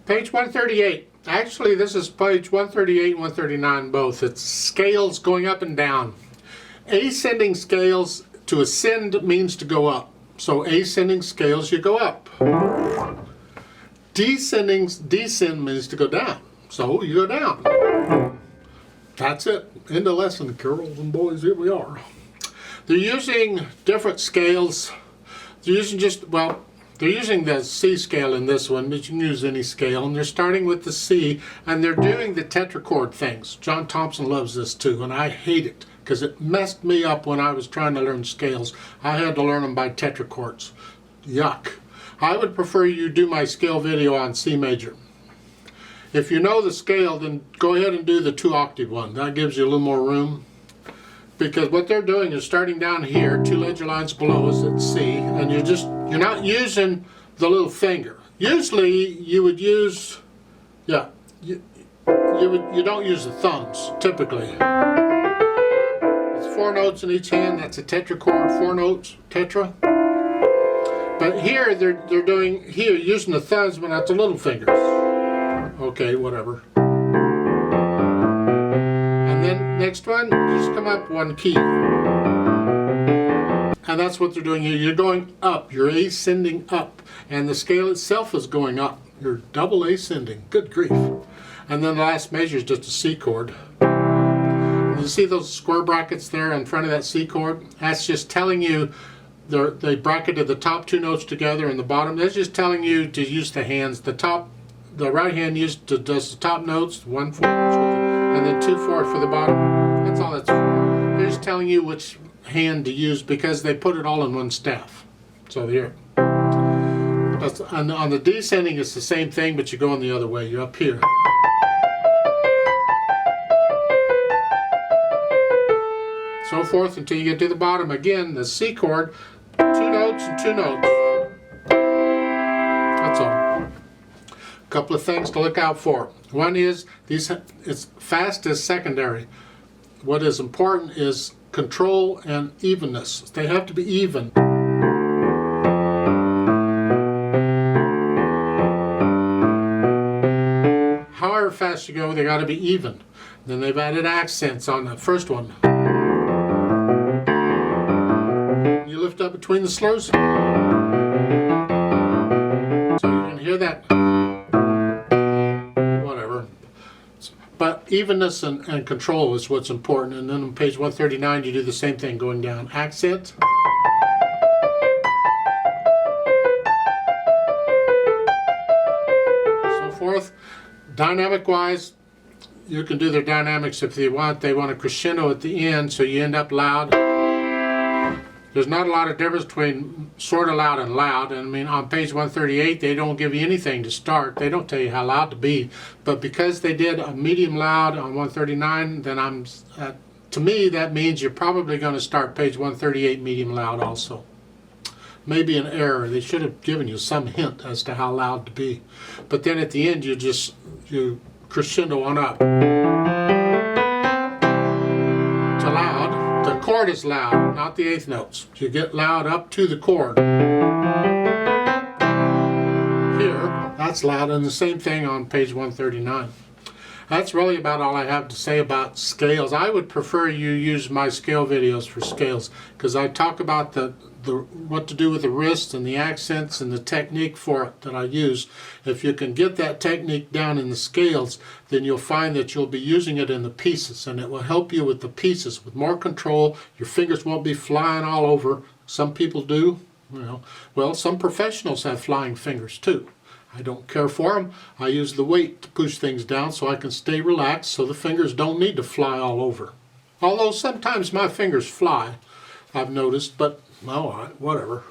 Page 138. Actually, this is page 138 and 139 both. It's scales going up and down. Ascending scales, to ascend means to go up. So ascending scales, you go up. Descend means to go down. So you go down. That's it. End of lesson, girls and boys. Here we are. They're using different scales. They're using they're using the C scale in this one, but you can use any scale. And they're starting with the C, and they're doing the tetrachord things. John Thompson loves this too, and I hate it because it messed me up when I was trying to learn scales. I had to learn them by tetrachords. Yuck. I would prefer you do my scale video on C major. If you know the scale, then go ahead and do the 2-octave one. That gives you a little more room. Because what they're doing is starting down here, 2 ledger lines below us at C, and you're not using the little finger. Usually you would use, you don't use the thumbs, typically. It's 4 notes in each hand, that's a tetrachord, 4 notes, tetra. But here they're doing, using the thumbs, but not the little fingers. Okay, whatever. And then next one, just come up 1 key. And that's what they're doing here. You're going up, you're ascending up. And the scale itself is going up. You're double ascending, good grief. And then the last measure is just a C chord. You see those square brackets there in front of that C chord? That's just telling you, they bracketed the top 2 notes together and the bottom. That's just telling you to use the hands. The right hand does the top notes, 1/4, and then 2/4 for the bottom. That's all that's for. They're just telling you which hand to use because they put it all in one staff. So here. On the descending, it's the same thing, but you go in the other way. You're up here. So forth until you get to the bottom. Again, the C chord, 2 notes and 2 notes. That's all. A couple of things to look out for. One is, it's fast is secondary. What is important is control and evenness. They have to be even. However fast you go, they got to be even. Then they've added accents on the first one. You lift up between the slurs. So you can hear that. Whatever. But evenness and control is what's important. And then on page 139 you do the same thing going down. Accent. So forth. Dynamic wise, you can do their dynamics if they want. They want a crescendo at the end, so you end up loud. There's not a lot of difference between sort of loud and loud. And I mean, on page 138, they don't give you anything to start. They don't tell you how loud to be. But because they did a medium loud on 139, then to me, that means you're probably going to start page 138 medium loud also. Maybe an error. They should have given you some hint as to how loud to be. But then at the end, you crescendo on up. To loud. The chord is loud, not the 8th notes. You get loud up to the chord. Here, that's loud, and the same thing on page 139. That's really about all I have to say about scales. I would prefer you use my scale videos for scales, because I talk about what to do with the wrists and the accents and the technique for it that I use. If you can get that technique down in the scales, then you'll find that you'll be using it in the pieces, and it will help you with the pieces with more control. Your fingers won't be flying all over. Some people do. Well, some professionals have flying fingers too. I don't care for them. I use the weight to push things down so I can stay relaxed so the fingers don't need to fly all over. Although sometimes my fingers fly, I've noticed, but all right, whatever.